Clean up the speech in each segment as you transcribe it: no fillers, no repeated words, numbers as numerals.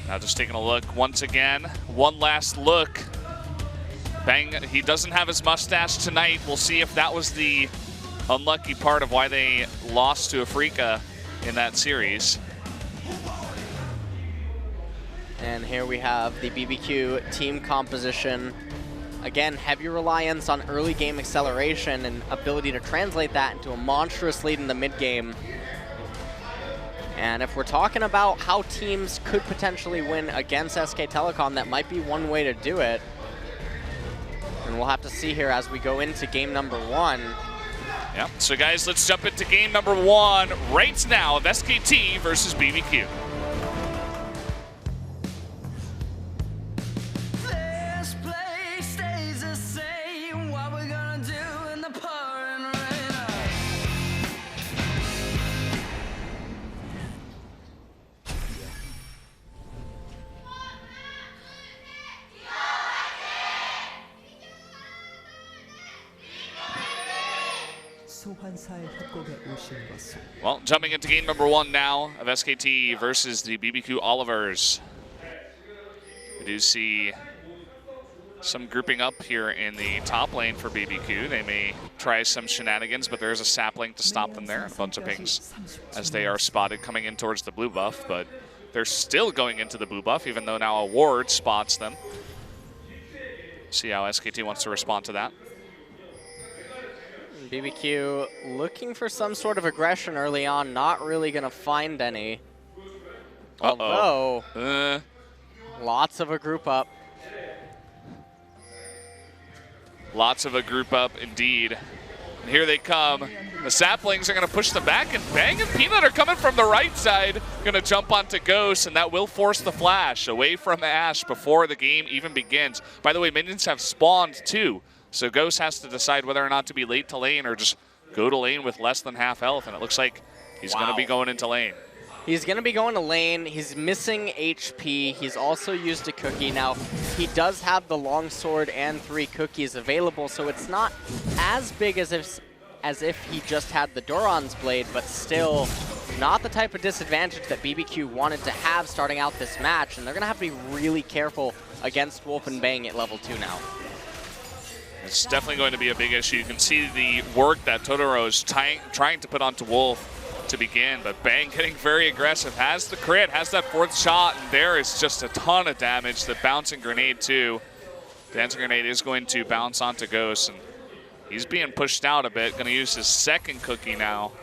Now just taking a look once again. One last look. Bang, he doesn't have his mustache tonight. We'll see if that was the unlucky part of why they lost to Afrika in that series. And here we have the BBQ team composition. Again, heavy reliance on early game acceleration and ability to translate that into a monstrous lead in the mid game. And if we're talking about how teams could potentially win against SKTelecom, that might be one way to do it. And we'll have to see here as we go into game number 1. Yep, so guys, let's jump into game number 1 right now of SKT versus BBQ. Well, jumping into game number 1 now of SKT versus the BBQ Olivers. We do see some grouping up here in the top lane for BBQ. They may try some shenanigans, but there's a sapling to stop them there. A bunch of pings as they are spotted coming in towards the blue buff, but they're still going into the blue buff, even though now a ward spots them. See how SKT wants to respond to that. BBQ looking for some sort of aggression early on, not really going to find any. Although, lots of a group up. Lots of a group up indeed. And here they come. The saplings are going to push them back, and Bang and Peanut are coming from the right side. Going to jump onto Ghost, and that will force the flash away from Ash before the game even begins. By the way, minions have spawned too. So Ghost has to decide whether or not to be late to lane or just go to lane with less than half health, and it looks like he's going to be going into lane. He's going to be going to lane. He's missing HP. He's also used a cookie. Now, he does have the longsword and 3 cookies available, so it's not as big as if he just had the Doran's blade, but still not the type of disadvantage that BBQ wanted to have starting out this match, and they're going to have to be really careful against Wolf and Bang at level 2 now. It's definitely going to be a big issue. You can see the work that Totoro is trying to put onto Wolf to begin, but Bang getting very aggressive, has the crit, has that 4th shot, and there is just a ton of damage. The bouncing grenade too. The dancing grenade is going to bounce onto Ghost, and he's being pushed out a bit. Going to use his 2nd cookie now.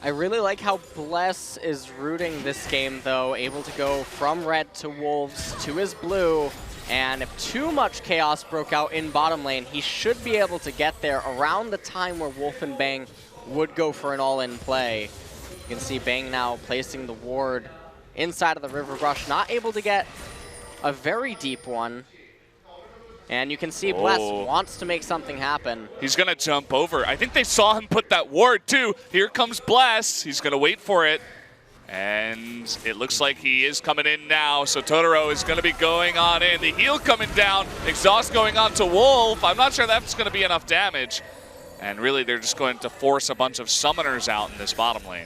I really like how Bless is rooting this game though, able to go from red to Wolves to his blue. And if too much chaos broke out in bottom lane, he should be able to get there around the time where Wolf and Bang would go for an all-in play. You can see Bang now placing the ward inside of the River Brush, not able to get a very deep one. And you can see Bless wants to make something happen. He's going to jump over. I think they saw him put that ward too. Here comes Bless. He's going to wait for it. And it looks like he is coming in now, so Totoro is going to be going on in. The heal coming down, exhaust going on to Wolf. I'm not sure that's going to be enough damage. And really, they're just going to force a bunch of summoners out in this bottom lane.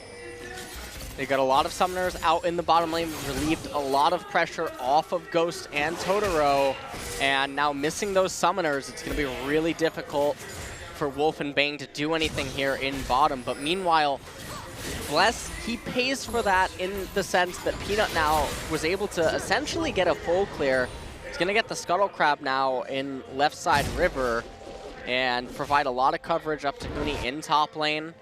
They got a lot of summoners out in the bottom lane, relieved a lot of pressure off of Ghost and Totoro. And now missing those summoners, it's going to be really difficult for Wolf and Bang to do anything here in bottom. But meanwhile, Bless, he pays for that in the sense that Peanut now was able to essentially get a full clear. He's going to get the Scuttle Crab now in left side river and provide a lot of coverage up to Huni in top lane.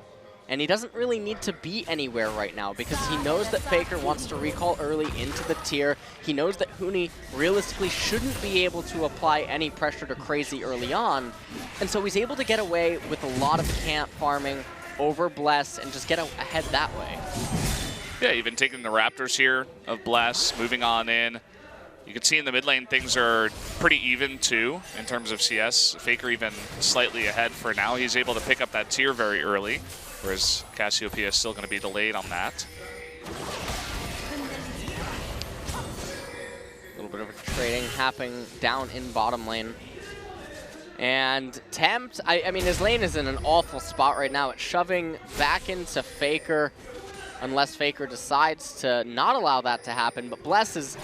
And he doesn't really need to be anywhere right now because he knows that Faker wants to recall early into the tier. He knows that Huni realistically shouldn't be able to apply any pressure to Crazy early on. And so he's able to get away with a lot of camp farming over Bless and just get ahead that way. Yeah, even taking the Raptors here of Bless, moving on in. You can see in the mid lane things are pretty even too in terms of CS. Faker even slightly ahead for now. He's able to pick up that tier very early, whereas Cassiopeia is still going to be delayed on that. A little bit of a trading happening down in bottom lane. And I mean, his lane is in an awful spot right now. It's shoving back into Faker. unless Faker decides to not allow that to happen. But Bless is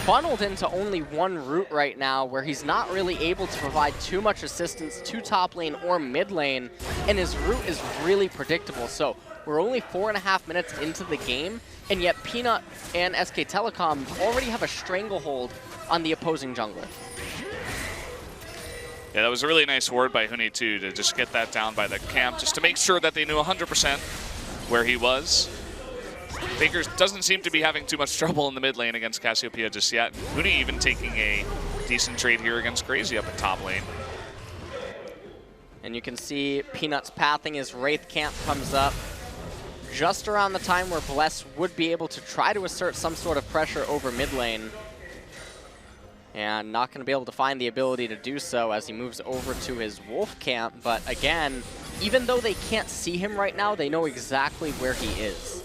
funneled into only one route right now, where he's not really able to provide too much assistance to top lane or mid lane, and his route is really predictable. So we're only 4.5 minutes into the game, and yet Peanut and SKTelecom already have a stranglehold on the opposing jungler. Yeah, that was a really nice word by Huni too, to just get that down by the camp, just to make sure that they knew 100% where he was. Faker doesn't seem to be having too much trouble in the mid lane against Cassiopeia just yet. Huni even taking a decent trade here against Crazy up in top lane. And you can see Peanut's pathing as Wraith Camp comes up just around the time where Bless would be able to try to assert some sort of pressure over mid lane. And not going to be able to find the ability to do so as he moves over to his Wolf Camp. But again, even though they can't see him right now, they know exactly where he is.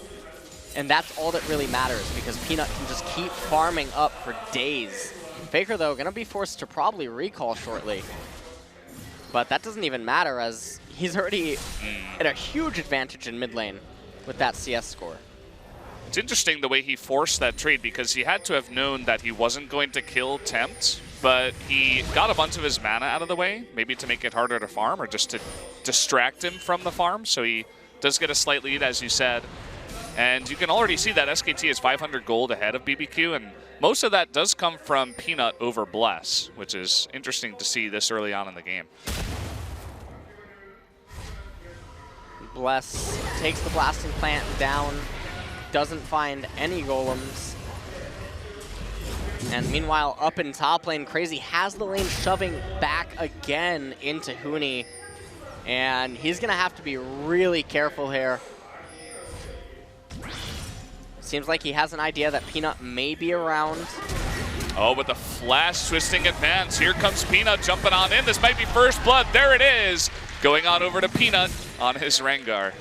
And that's all that really matters, because Peanut can just keep farming up for days. Faker, though, going to be forced to probably recall shortly. But that doesn't even matter, as he's already at a huge advantage in mid lane with that CS score. It's interesting the way he forced that trade, because he had to have known that he wasn't going to kill Tempt, but he got a bunch of his mana out of the way, maybe to make it harder to farm or just to distract him from the farm. So he does get a slight lead, as you said. And you can already see that SKT is 500 gold ahead of BBQ, and most of that does come from Peanut over Bless, which is interesting to see this early on in the game. Bless takes the blasting plant down, doesn't find any golems. And meanwhile, up in top lane, Crazy has the lane shoving back again into Huni. And he's going to have to be really careful here. Seems like he has an idea that Peanut may be around. Oh, with the flash twisting advance. Here comes Peanut jumping on in. This might be first blood. There it is. Going on over to Peanut on his Rengar.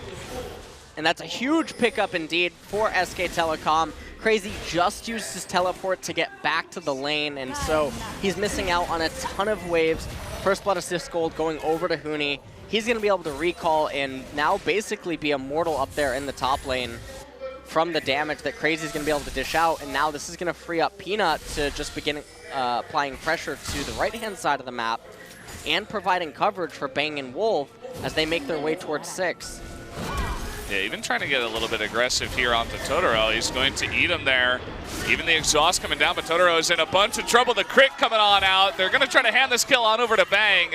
And that's a huge pickup indeed for SKTelecom. Crazy just used his teleport to get back to the lane, and so he's missing out on a ton of waves. First blood assist gold going over to Huni. He's going to be able to recall and now basically be immortal up there in the top lane from the damage that Crazy's going to be able to dish out. And now this is going to free up Peanut to just begin applying pressure to the right-hand side of the map and providing coverage for Bang and Wolf as they make their way towards 6. Yeah, even trying to get a little bit aggressive here onto Totoro. He's going to eat him there. Even the exhaust coming down, but Totoro is in a bunch of trouble. The crit coming on out. They're going to try to hand this kill on over to Bang.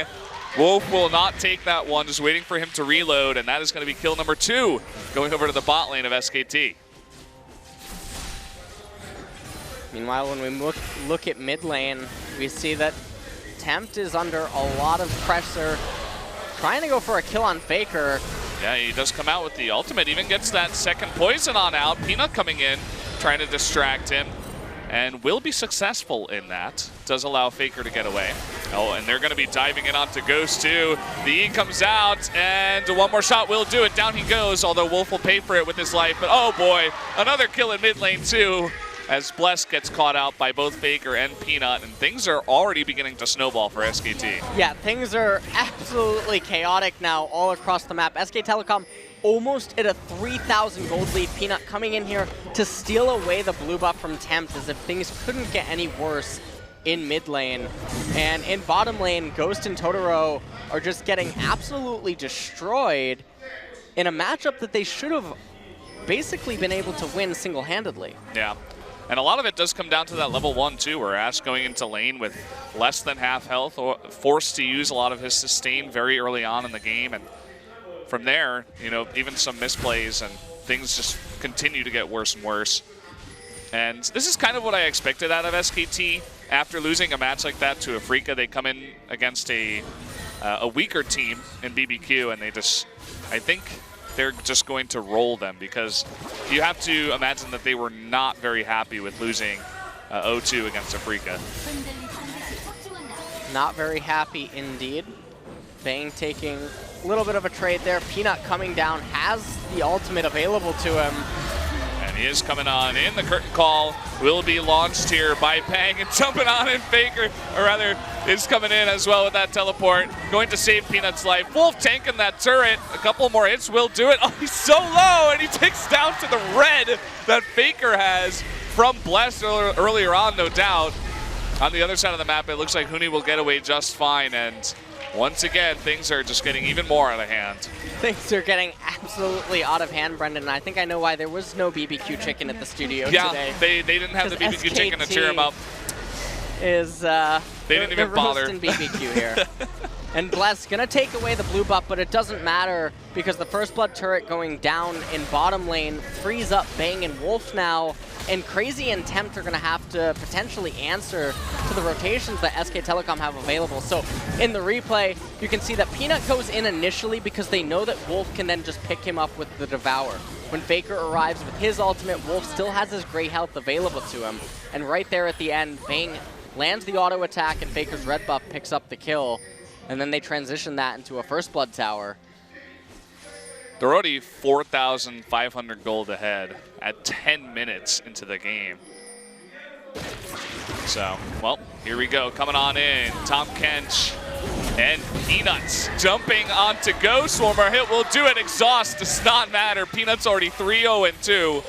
Wolf will not take that one, just waiting for him to reload, and that is going to be kill number 2, going over to the bot lane of SKT. Meanwhile, when we look at mid lane, we see that Tempt is under a lot of pressure, trying to go for a kill on Faker. Yeah, he does come out with the ultimate, even gets that second poison on out. Peanut coming in, trying to distract him, and will be successful in that. Does allow Faker to get away. Oh, and they're going to be diving in onto Ghost too. The E comes out, and one more shot will do it. Down he goes, although Wolf will pay for it with his life. But oh boy, another kill in mid lane too, as Bless gets caught out by both Faker and Peanut, and things are already beginning to snowball for SKT. Yeah, things are absolutely chaotic now all across the map. SKTelecom almost at a 3,000 gold lead. Peanut coming in here to steal away the blue buff from Tempt, as if things couldn't get any worse in mid lane. And in bottom lane, Ghost and Totoro are just getting absolutely destroyed in a matchup that they should have basically been able to win single-handedly. Yeah. And a lot of it does come down to that level 1 too, where Ash going into lane with less than half health, or forced to use a lot of his sustain very early on in the game. And from there, you know, even some misplays and things just continue to get worse and worse. And this is kind of what I expected out of SKT. After losing a match like that to Afrika, they come in against a weaker team in BBQ, and they just, I think they're just going to roll them, because you have to imagine that they were not very happy with losing 0-2 against Afrika. Not very happy indeed. Bang taking a little bit of a trade there. Peanut coming down, has the ultimate available to him. And And he is coming on in. The curtain call will be launched here by Bang, and jumping on in Faker, or rather is coming in as well with that teleport. Going to save Peanut's life. Wolf tanking that turret. A couple more hits will do it. Oh, he's so low, and he takes down to the red that Faker has from Bless earlier on, no doubt. On the other side of the map, it looks like Huni will get away just fine, and once again, things are just getting even more out of hand. Things are getting absolutely out of hand, Brendan, and I think I know why there was no BBQ chicken at the studio today. Yeah, they didn't have the BBQ SKT chicken to cheer him up. They didn't even bother. BBQ here. And Bless gonna take away the blue buff, but it doesn't matter because the First Blood turret going down in bottom lane frees up Bang and Wolf now, and Crazy and Tempt are gonna have to potentially answer to the rotations that SKTelecom have available. So in the replay, you can see that Peanut goes in initially because they know that Wolf can then just pick him up with the Devour. When Faker arrives with his ultimate, Wolf still has his gray health available to him. And right there at the end, Bang lands the auto attack and Faker's red buff picks up the kill. And then they transition that into a First Blood tower. They're already 4,500 gold ahead at 10 minutes into the game. So, well, here we go. Coming on in, Tom Kench and Peanuts jumping onto Ghost. One more hit will do it. Exhaust does not matter. Peanuts already 3-0-2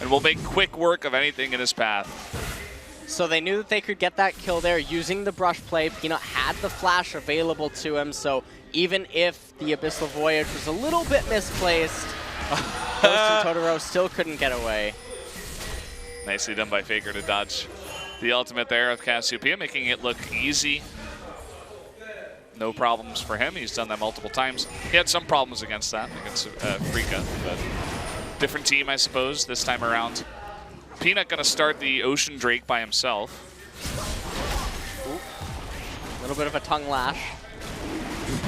and will make quick work of anything in his path. So they knew that they could get that kill there using the brush play. Peanut had the flash available to him, so even if the Abyssal Voyage was a little bit misplaced, Ghost and Totoro still couldn't get away. Nicely done by Faker to dodge the ultimate there of Cassiopeia, making it look easy. No problems for him. He's done that multiple times. He had some problems against that, against Frika, but different team, I suppose, this time around. Peanut gonna start the Ocean Drake by himself. A little bit of a tongue lash.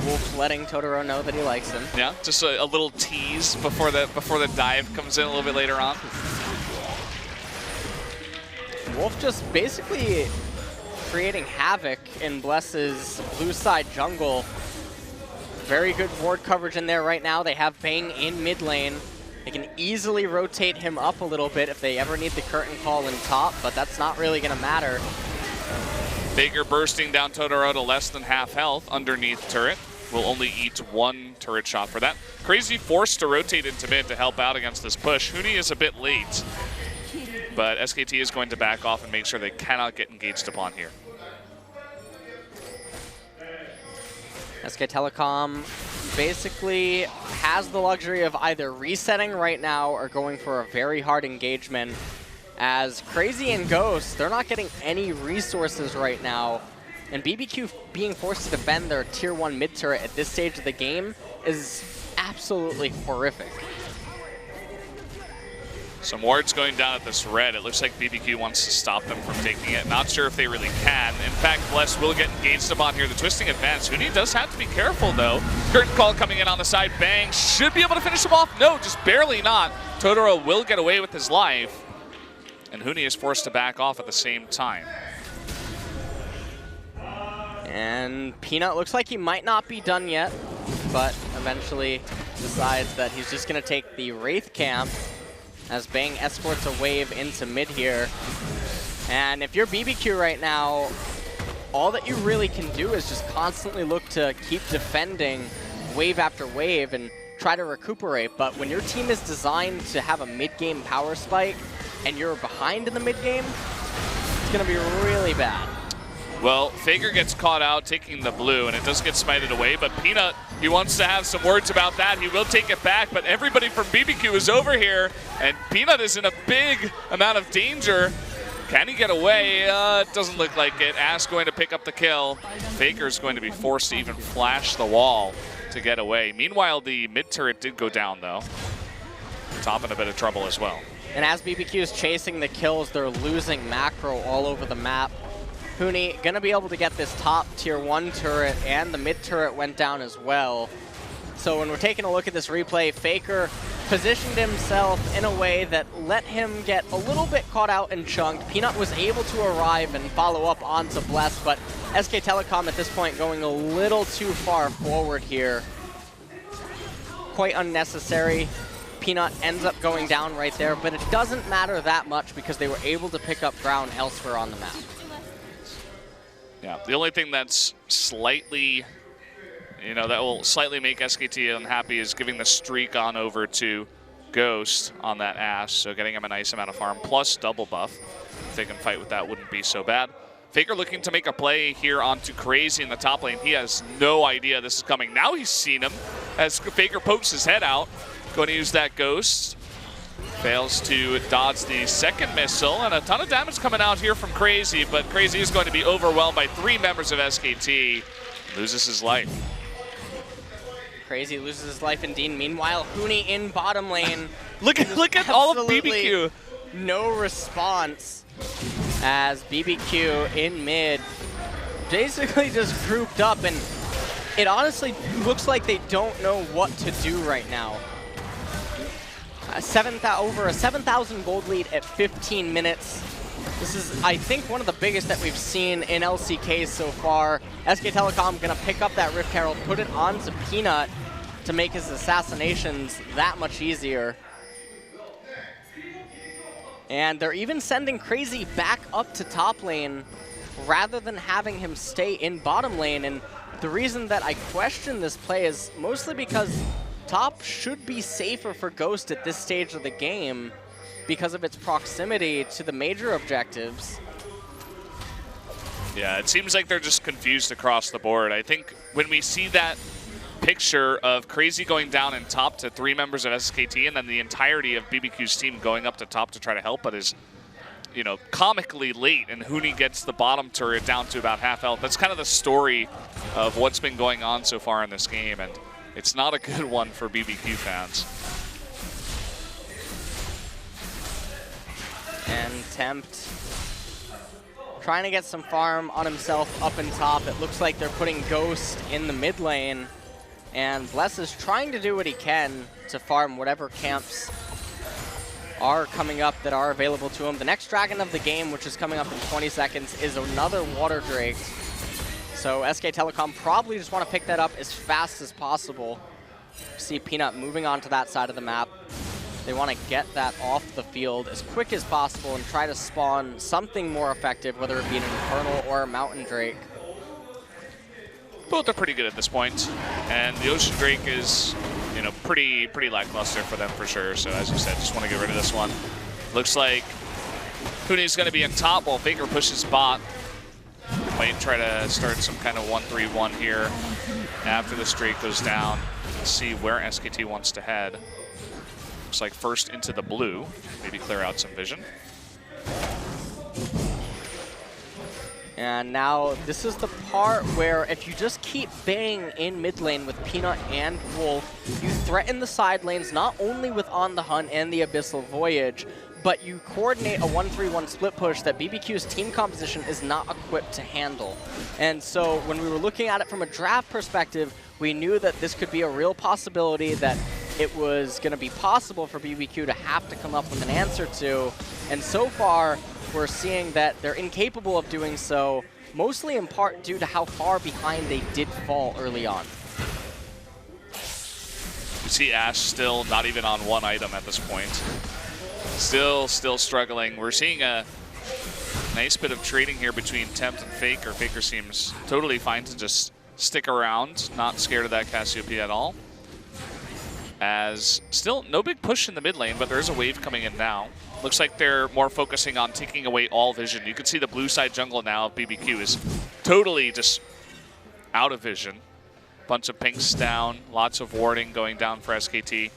Wolf letting Totoro know that he likes him. Yeah, just a little tease before the dive comes in a little bit later on. Wolf just basically creating havoc in Bless's blue side jungle. Very good ward coverage in there right now. They have Bang in mid lane. They can easily rotate him up a little bit if they ever need the curtain call in top, but that's not really going to matter. Faker bursting down Totoro to less than half health underneath turret. Will only eat one turret shot for that. Crazy forced to rotate into mid to help out against this push. Huni is a bit late, but SKT is going to back off and make sure they cannot get engaged upon here. SKTelecom basically has the luxury of either resetting right now or going for a very hard engagement. As Crazy and Ghost, they're not getting any resources right now. And BBQ being forced to defend their tier 1 mid turret at this stage of the game is absolutely horrific. Some wards going down at this red. It looks like BBQ wants to stop them from taking it. Not sure if they really can. In fact, Bless will get engaged upon here. The twisting advance. Huni does have to be careful, though. Curtain call coming in on the side. Bang should be able to finish him off. No, just barely not. Totoro will get away with his life. And Huni is forced to back off at the same time. And Peanut looks like he might not be done yet, but eventually decides that he's just going to take the Wraith camp as Bang escorts a wave into mid here. And if you're BBQ right now, all that you really can do is just constantly look to keep defending wave after wave and try to recuperate. But when your team is designed to have a mid-game power spike and you're behind in the mid-game, it's going to be really bad. Well, Faker gets caught out taking the blue, and it does get smited away, but Peanut, he wants to have some words about that. He will take it back, but everybody from BBQ is over here, and Peanut is in a big amount of danger. Can he get away? It doesn't look like it. Ash going to pick up the kill. Faker's going to be forced to even flash the wall to get away. Meanwhile, the mid turret did go down, though. Top in a bit of trouble as well. And as BBQ is chasing the kills, they're losing macro all over the map. Huni gonna be able to get this top tier 1 turret, and the mid turret went down as well. So when we're taking a look at this replay, Faker positioned himself in a way that let him get a little bit caught out and chunked. Peanut was able to arrive and follow up onto Bless, but SKTelecom at this point going a little too far forward here. Quite unnecessary. Peanut ends up going down right there, but it doesn't matter that much because they were able to pick up ground elsewhere on the map. Yeah, the only thing that's slightly, that will slightly make SKT unhappy is giving the streak on over to Ghost on that Ash, so getting him a nice amount of farm, plus double buff. If they can fight with that, wouldn't be so bad. Faker looking to make a play here onto Crazy in the top lane. He has no idea this is coming. Now he's seen him as Faker pokes his head out. Going to use that Ghost. Fails to dodge the second missile, and a ton of damage coming out here from Crazy, but Crazy is going to be overwhelmed by 3 members of SKT. Loses his life. Crazy loses his life indeed. Meanwhile, Huni in bottom lane. look at all of BBQ. No response as BBQ in mid basically just grouped up, and it honestly looks like they don't know what to do right now. Over a 7,000 gold lead at 15 minutes. This is, I think, one of the biggest that we've seen in LCK so far. SKTelecom gonna pick up that Rift Herald, put it onto Peanut to make his assassinations that much easier. And they're even sending Crazy back up to top lane rather than having him stay in bottom lane. And the reason that I question this play is mostly because top should be safer for Ghost at this stage of the game because of its proximity to the major objectives. Yeah, it seems like they're just confused across the board. I think when we see that picture of Crazy going down in top to 3 members of SKT and then the entirety of BBQ's team going up to top to try to help, but is, comically late, and Huni gets the bottom turret down to about half health. That's kind of the story of what's been going on so far in this game, and it's not a good one for BBQ fans. And Tempt trying to get some farm on himself up in top. It looks like they're putting Ghost in the mid lane, and Bless is trying to do what he can to farm whatever camps are coming up that are available to him. The next dragon of the game, which is coming up in 20 seconds, is another Water Drake. So SKTelecom probably just want to pick that up as fast as possible. See Peanut moving on to that side of the map. They want to get that off the field as quick as possible and try to spawn something more effective, whether it be an Infernal or a Mountain Drake. Both are pretty good at this point, and the Ocean Drake is, pretty lackluster for them for sure. So as you said, just want to get rid of this one. Looks like Huni's going to be in top while Faker pushes bot. Might try to start some kind of 1-3-1 here after the streak goes down. Let's see where SKT wants to head. Looks like first into the blue, maybe clear out some vision. And now this is the part where if you just keep banging in mid lane with Peanut and Wolf, you threaten the side lanes not only with On the Hunt and the Abyssal Voyage, but you coordinate a 1-3-1 split push that BBQ's team composition is not equipped to handle. And so when we were looking at it from a draft perspective, we knew that this could be a real possibility, that it was going to be possible for BBQ to have to come up with an answer to. And so far, we're seeing that they're incapable of doing so, mostly in part due to how far behind they did fall early on. You see Ash still not even on one item at this point. Still struggling. We're seeing a nice bit of trading here between Tempt and Faker. Faker seems totally fine to just stick around, not scared of that Cassiopeia at all. As still no big push in the mid lane, but there is a wave coming in now. Looks like they're more focusing on taking away all vision. You can see the blue side jungle now of BBQ is totally just out of vision. Bunch of pinks down, lots of warding going down for SKT.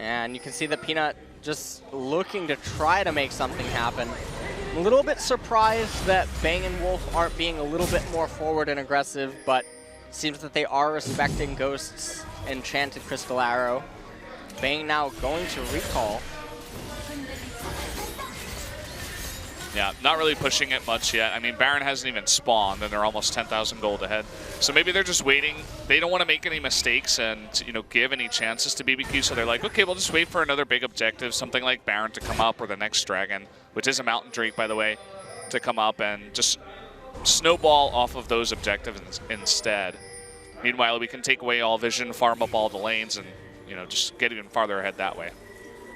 And you can see the Peanut just looking to try to make something happen. I'm a little bit surprised that Bang and Wolf aren't being a little bit more forward and aggressive, but it seems that they are respecting Ghost's Enchanted Crystal Arrow. Bang now going to recall. Yeah, not really pushing it much yet. I mean, Baron hasn't even spawned, and they're almost 10,000 gold ahead. So maybe they're just waiting. They don't want to make any mistakes and, give any chances to BBQ. So they're like, okay, we'll just wait for another big objective, something like Baron to come up, or the next dragon, which is a Mountain Drake, by the way, to come up and just snowball off of those objectives instead. Meanwhile, we can take away all vision, farm up all the lanes, and just get even farther ahead that way.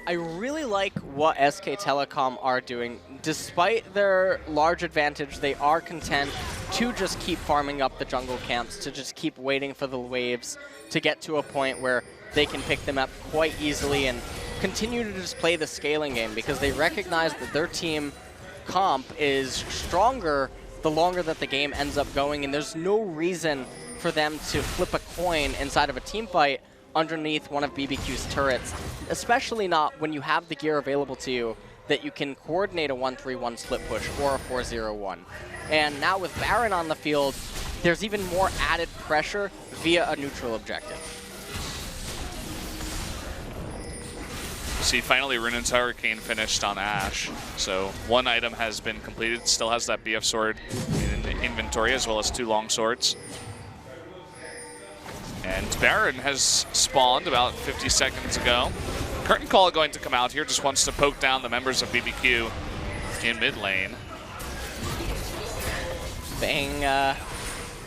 I really like what SKTelecom are doing. Despite their large advantage, they are content to just keep farming up the jungle camps, to just keep waiting for the waves to get to a point where they can pick them up quite easily and continue to just play the scaling game, because they recognize that their team comp is stronger the longer that the game ends up going, and there's no reason for them to flip a coin inside of a team fight underneath one of BBQ's turrets, especially not when you have the gear available to you that you can coordinate a 1-3-1 split push or a 4-0-1. And now with Baron on the field, there's even more added pressure via a neutral objective. See, finally Runen's Hurricane finished on Ashe. So one item has been completed, still has that BF sword in inventory, as well as 2 long swords. And Baron has spawned about 50 seconds ago. Curtain Call going to come out here, just wants to poke down the members of BBQ in mid lane. Bang,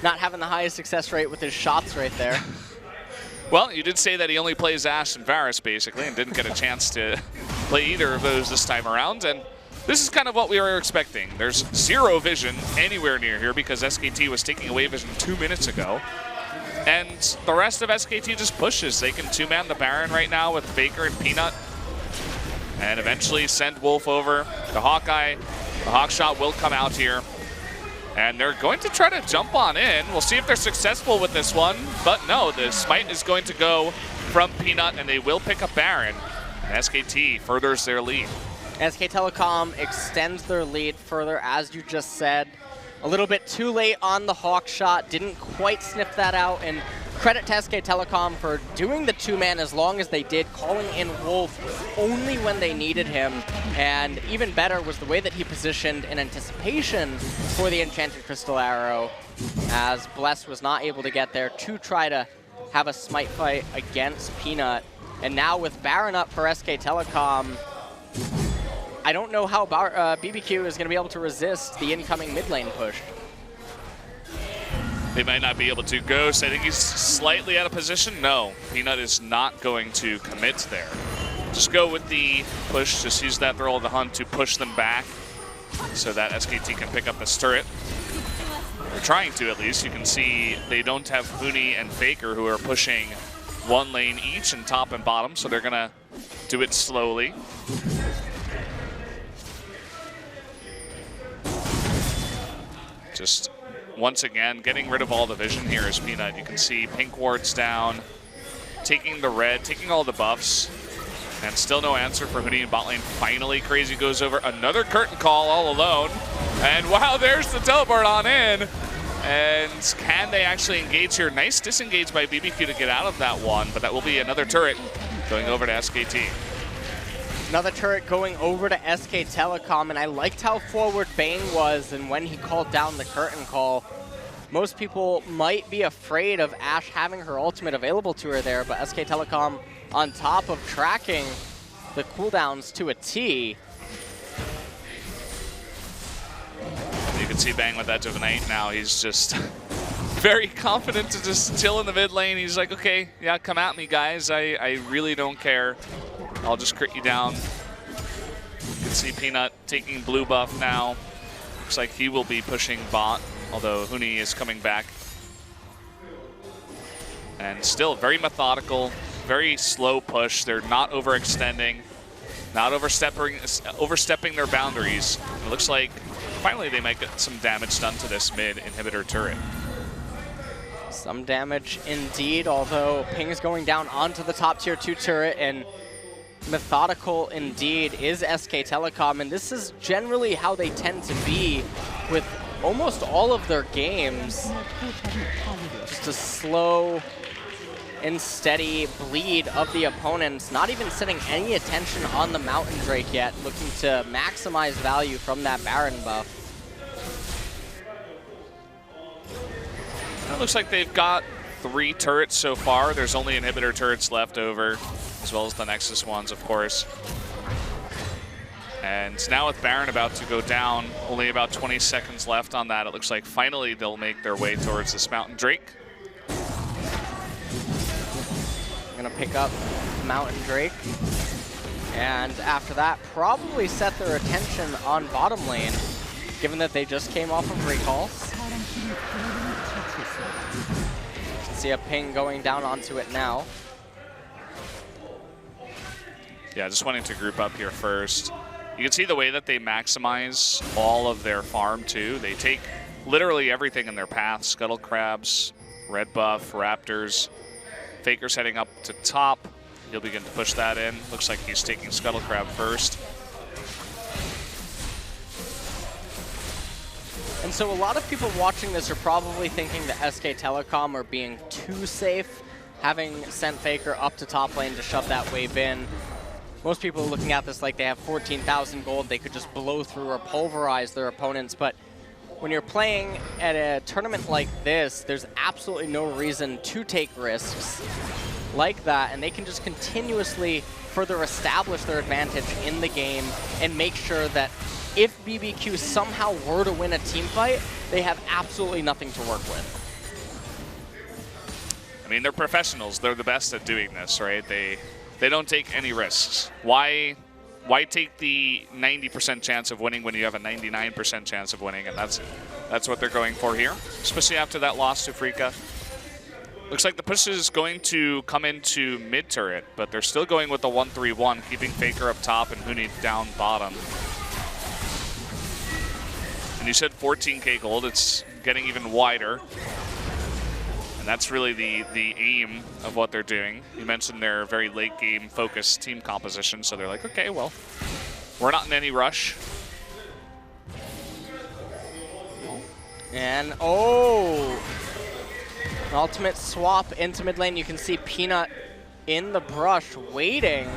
not having the highest success rate with his shots right there. Well, you did say that he only plays Ashe and Varus, basically, and didn't get a chance to play either of those this time around. And this is kind of what we were expecting. There's 0 vision anywhere near here because SKT was taking away vision 2 minutes ago. And the rest of SKT just pushes. They can 2-man the Baron right now with Faker and Peanut. And eventually send Wolf over. The Hawkeye, the Hawkshot will come out here. And they're going to try to jump on in. We'll see if they're successful with this one. But no, the smite is going to go from Peanut, and they will pick up Baron. And SKT furthers their lead. SKTelecom extends their lead further, as you just said. A little bit too late on the Hawk shot, didn't quite sniff that out, and credit to SKTelecom for doing the 2-man as long as they did, calling in Wolf only when they needed him, and even better was the way that he positioned in anticipation for the Enchanted Crystal Arrow, as Bless was not able to get there to try to have a smite fight against Peanut. And now with Baron up for SKTelecom, I don't know how BBQ is going to be able to resist the incoming mid lane push. They might not be able to. Ghost, I think he's slightly out of position. No, Peanut is not going to commit there. Just go with the push, just use that Thrill of the Hunt to push them back so that SKT can pick up this turret. They're trying to, at least. You can see they don't have Huni and Faker, who are pushing 1 lane each in top and bottom, so they're going to do it slowly. Just once again, getting rid of all the vision here is Peanut. You can see pink ward's down, taking the red, taking all the buffs, and still no answer for Huni in bot lane. Finally, Crazy goes over another curtain call all alone. And wow, there's the teleport on in. And can they actually engage here? Nice disengage by BBQ to get out of that one, but that will be another turret going over to SKT. Another turret going over to SKTelecom, and I liked how forward Bang was, and when he called down the curtain call. Most people might be afraid of Ashe having her ultimate available to her there, but SKTelecom on top of tracking the cooldowns to a T. You can see Bang with Edge of Night now. He's just very confident to just chill in the mid lane. He's like, okay, yeah, come at me, guys. I really don't care. I'll just crit you down. You can see Peanut taking blue buff now. Looks like he will be pushing bot, although Huni is coming back. And still very methodical, very slow push. They're not overextending, not overstepping their boundaries. It looks like finally they might get some damage done to this mid inhibitor turret. Some damage indeed, although Ping is going down onto the top tier 2 turret, and methodical indeed is SKTelecom, and this is generally how they tend to be with almost all of their games. Just a slow and steady bleed of the opponents, not even setting any attention on the Mountain Drake yet, looking to maximize value from that Baron buff. It looks like they've got 3 turrets so far. There's only inhibitor turrets left over, as well as the Nexus ones, of course. And now with Baron about to go down, only about 20 seconds left on that. It looks like finally they'll make their way towards this Mountain Drake. going to pick up Mountain Drake. And after that, probably set their attention on bottom lane, given that they just came off of recalls. You can see a ping going down onto it now. Yeah, just wanting to group up here first. You can see the way that they maximize all of their farm too. They take literally everything in their path. Scuttle Crabs, Red Buff, Raptors. Faker's heading up to top. He'll begin to push that in. Looks like he's taking Scuttle Crab first. And so a lot of people watching this are probably thinking that SKTelecom are being too safe, having sent Faker up to top lane to shove that wave in. Most people are looking at this like they have 14,000 gold. They could just blow through or pulverize their opponents. But when you're playing at a tournament like this, there's absolutely no reason to take risks like that. And they can just continuously further establish their advantage in the game and make sure that if BBQ somehow were to win a team fight, they have absolutely nothing to work with. I mean, they're professionals. They're the best at doing this, right? They don't take any risks. Why take the 90% chance of winning when you have a 99% chance of winning? And that's what they're going for here, especially after that loss to Frika. Looks like the push is going to come into mid turret, but they're still going with the 1-3-1, keeping Faker up top and Huni down bottom. And you said 14k gold. It's getting even wider. That's really the aim of what they're doing. You mentioned their very late game focused team composition, so they're like, okay, well, we're not in any rush. And oh, an ultimate swap into mid lane. You can see Peanut in the brush waiting.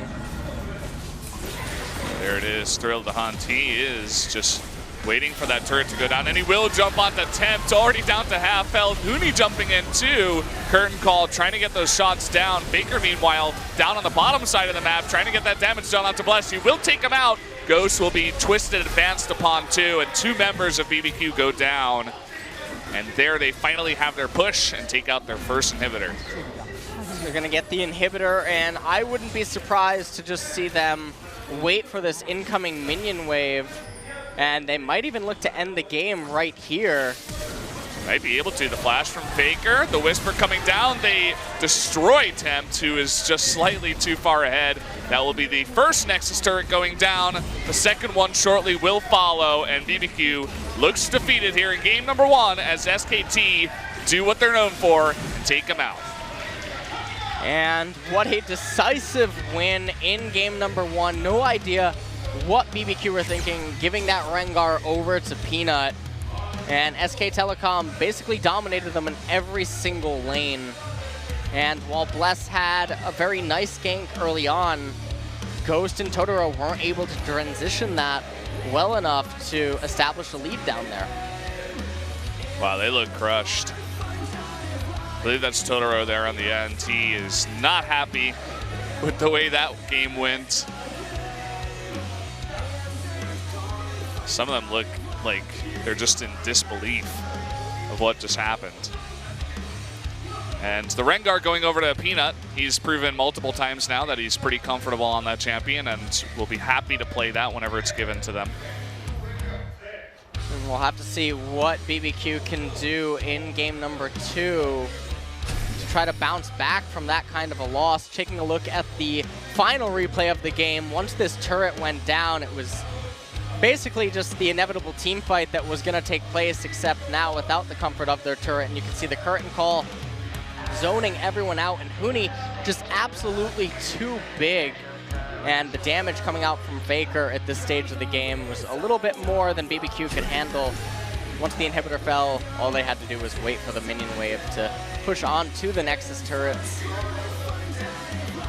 There it is, Thrill to Hunt. He is just waiting for that turret to go down, and he will jump on the Tempt, already down to half health. Huni jumping in too. Curtain Call trying to get those shots down. Baker, meanwhile, down on the bottom side of the map, trying to get that damage done onto Bless. He will take him out. Ghost will be twisted, advanced upon too, and 2 members of BBQ go down. And there they finally have their push and take out their first inhibitor. They're gonna get the inhibitor, and I wouldn't be surprised to just see them wait for this incoming minion wave. And they might even look to end the game right here. Might be able to. The flash from Faker, the Whisper coming down. They destroy Tempt, who is just slightly too far ahead. That will be the first Nexus turret going down. The second one shortly will follow, and BBQ looks defeated here in game number 1 as SKT do what they're known for and take them out. And what a decisive win in game number 1. No idea what BBQ were thinking, giving that Rengar over to Peanut. And SKTelecom basically dominated them in every single lane. And while Bless had a very nice gank early on, Ghost and Totoro weren't able to transition that well enough to establish a lead down there. Wow, they look crushed. I believe that's Totoro there on the end. He is not happy with the way that game went. Some of them look like they're just in disbelief of what just happened. And the Rengar going over to Peanut. He's proven multiple times now that he's pretty comfortable on that champion and will be happy to play that whenever it's given to them. And we'll have to see what BBQ can do in game number 2 to try to bounce back from that kind of a loss. Taking a look at the final replay of the game, once this turret went down, it was basically just the inevitable team fight that was going to take place, except now without the comfort of their turret. And you can see the Curtain Call zoning everyone out, and Huni just absolutely too big. And the damage coming out from Faker at this stage of the game was a little bit more than BBQ could handle. Once the inhibitor fell, all they had to do was wait for the minion wave to push on to the Nexus turrets.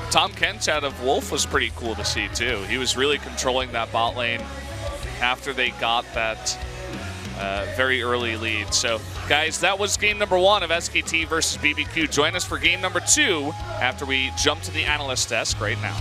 Tom Kench out of Wolf was pretty cool to see too. He was really controlling that bot lane after they got that very early lead. So guys, that was game number 1 of SKT versus BBQ. Join us for game number 2 after we jump to the analyst desk right now.